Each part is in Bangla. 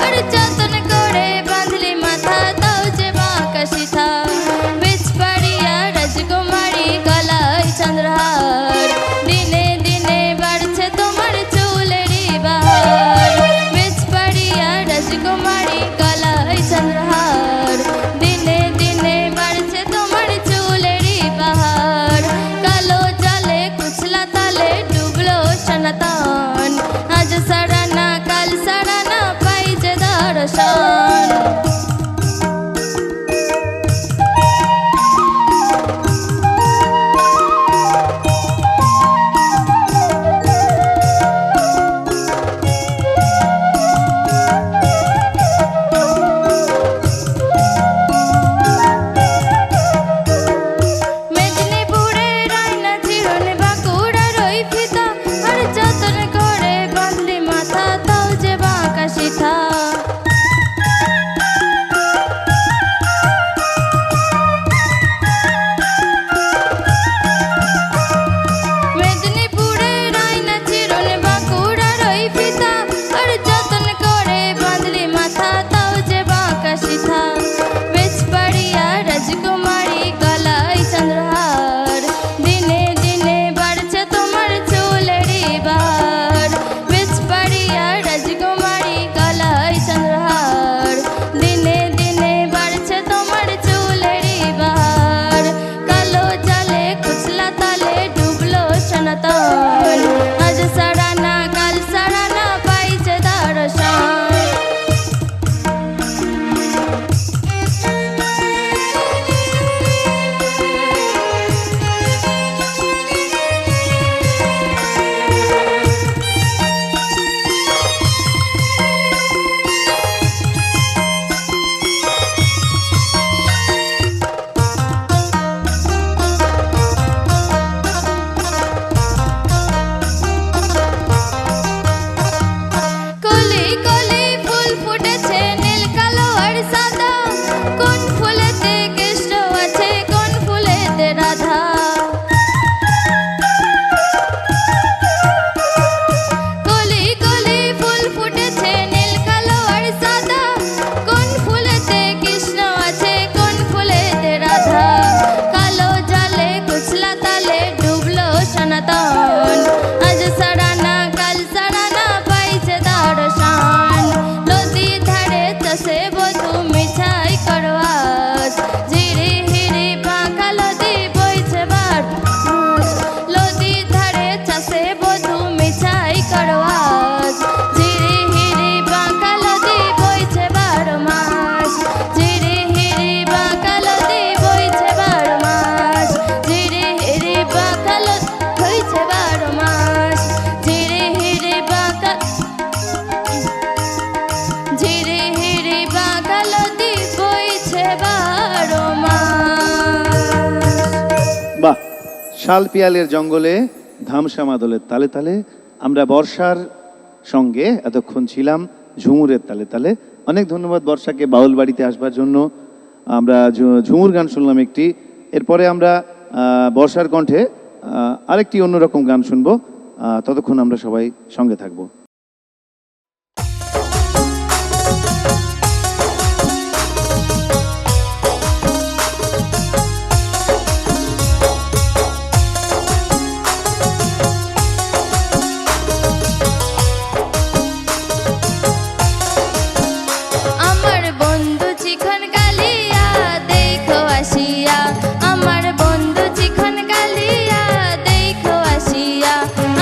আর যতন করে বাঁধলি মাথা তাও যে বাঁকা সিথা বেচপাড়িয়া রাজকুমারী গলায় চন্দ্রহার দিনে দিনে বাড়ছে তোমার চুলেরই বাহার বেচপাড়িয়া রাজকুমারী গলায় চন্দ্রহার দিনে দিনে বাড়ছে তোমার চুলেরই বাহার কালো জালে কুচলা তালে ডুবলো সনাতন আজ সারানা কাল সারানা পাই যে দর্শন আজ সারানা কাল সারানা পাইছে দর্শন আজ সারানা কাল সারানা পাইছে দর্শন নদী ধারে চাষে বধু মিঠাই করবাস ঝিরি হিরি পাকা লদি বইছে বার নদী ধারে চাষে বধু মিঠাই করবাস ঝিরি হিরি পাকা লদি বইছে 12 মাস ঝিরি হিরি পাকা লদি বইছে 12 মাস ঝিরি হিরি পাকা লদি হইছে 12 মাস ঝিরি হিরি বাঁকা ঝিরি হিরি বাঁকা লদি বইছে 12 মাস। বাহ, শাল পিয়ালের জঙ্গলে ধামসা মাদলের তালে তালে আমরা বর্ষার সঙ্গে এতক্ষণ ছিলাম ঝুমুরের তালে তালে। অনেক ধন্যবাদ বর্ষাকে বাউল বাড়িতে আসবার জন্য। আমরা ঝুমুর গান শুনলাম একটি, এরপরে আমরা বর্ষার কণ্ঠে আরেকটি অন্যরকম গান শুনবো। ততক্ষণ আমরা সবাই সঙ্গে থাকবো। আমার বন্ধু চিখন কালিয়া দেখো আসিয়া আমার বন্ধু চিখন কালিয়া দেখো আসিয়া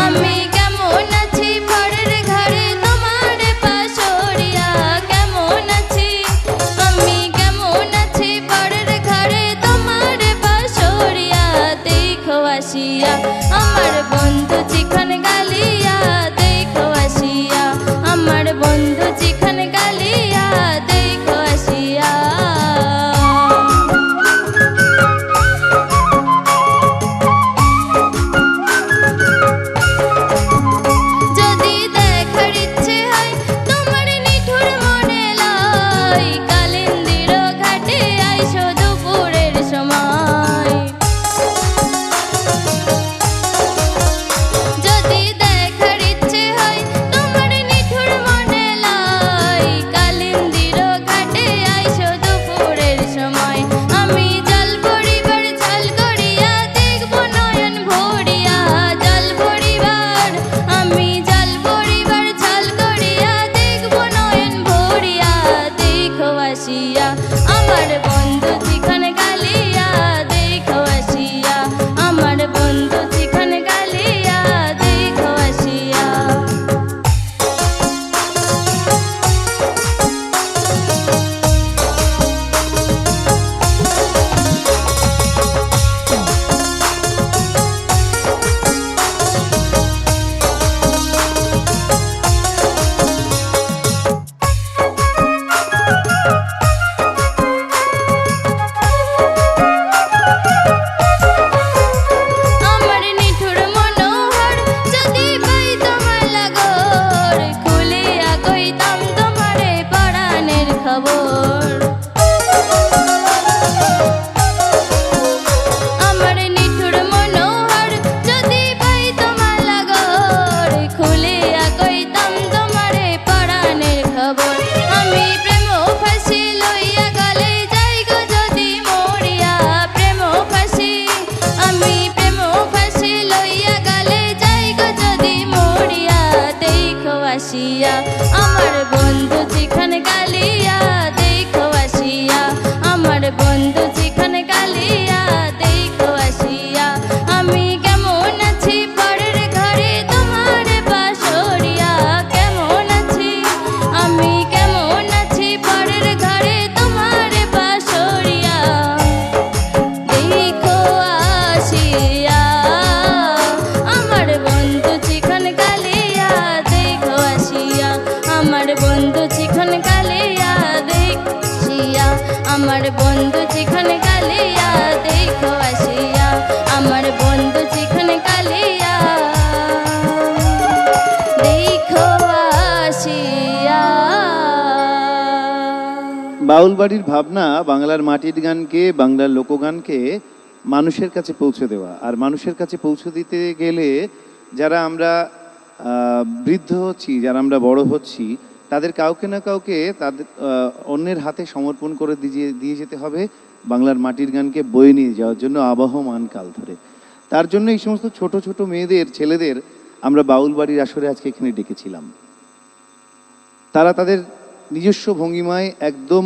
আমি কেমন আছি পরের আসিয়া আমার বন্ধু চিকন কালিয়া দেখো আসিয়া আমার বন্ধু চিকন কালিয়া দেখো আসিয়া আমার নিঠুর মনোহর যদি পাই তোমার লাগর খুলিয়া কইতাম তোমারে পরাণের খবর আমার নিঠুর মনোহর যদি পাই তোমার লাগর খুলিয়া কইতাম তোমারে পরাণের খবর আমি প্রেম ফাঁসি লইয়া গলে যাই গো যদি মরিয়া প্রেম ফাঁসি আমি প্রেম ফাঁসি লইয়া গলে যাই গো যদি মরিয়া দেখো আসিয়া আমার বন্ধু চিকন কালিয়া দেখো আসিয়া আমার বন্ধু চিকন কালিয়া দেখো আসিয়া আমি কেমন আছি পরের ঘরে তোমার বাসরিয়া কেমন আছি আমি কেমন আছি পরের ঘরে তোমার বাসরিয়া দেখো আসিয়া আমার বন্ধু চিকন কালিয়া দেখো আসিয়া আমার বন্ধু চিকন কালিয়া দেখিয়া আমার বন্ধু চিকন কালিয়া দেখো আসিয়া আমার বন্ধু চিকন কালিয়া দেখো আসিয়া বাউল বাড়ির ভাবনা বাংলার মাটির গানকে বাংলার লোকগানকে মানুষের কাছে পৌঁছে দেওয়া। আর মানুষের কাছে পৌঁছে দিতে গেলে যারা আমরা বৃদ্ধ হচ্ছি, যারা আমরা বড় হচ্ছি, তাদের কাউকে না কাউকে তাদের অন্যের হাতে সমর্পণ করে দিয়ে যেতে হবে বাংলার মাটির গানকে বয়ে নিয়ে যাওয়ার জন্য আবহমান কাল ধরে। তার জন্য এই সমস্ত ছোট ছোট মেয়েদের, ছেলেদের আমরা বাউল বাড়ির আসরে আজকে এখানে ডেকেছিলাম। তারা তাদের নিজস্ব ভঙ্গিমায় একদম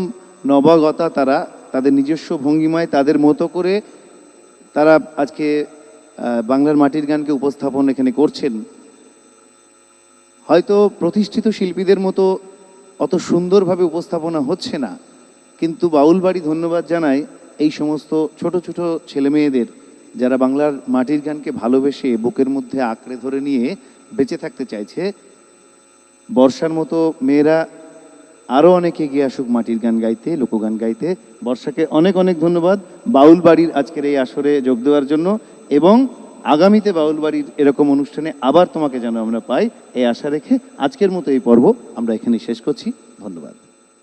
নবাগতা, তারা তাদের নিজস্ব ভঙ্গিমায় তাদের মতো করে তারা আজকে বাংলার মাটির গানকে উপস্থাপন এখানে করছেন। হয়তো প্রতিষ্ঠিত শিল্পীদের মতো অত সুন্দরভাবে উপস্থাপনা হচ্ছে না, কিন্তু বাউল বাড়ি ধন্যবাদ জানায় এই সমস্ত ছোট ছোট ছেলে মেয়েদের, যারা বাংলার মাটির গানকে ভালোবেসে বুকের মধ্যে আঁকড়ে ধরে নিয়ে বেঁচে থাকতে চাইছে। বর্ষার মতো মেয়েরা আরও অনেক এগিয়ে আসুক মাটির গান গাইতে, লোকগান গাইতে। বর্ষাকে অনেক অনেক ধন্যবাদ বাউল বাড়ির আজকের এই আসরে যোগ দেওয়ার জন্য, এবং আগামীতে বাউল বাড়ির এরকম অনুষ্ঠানে আবার তোমাকে যেন আমরা পাই এই আশা রেখে আজকের মতো এই পর্ব আমরা এখানে শেষ করছি। ধন্যবাদ।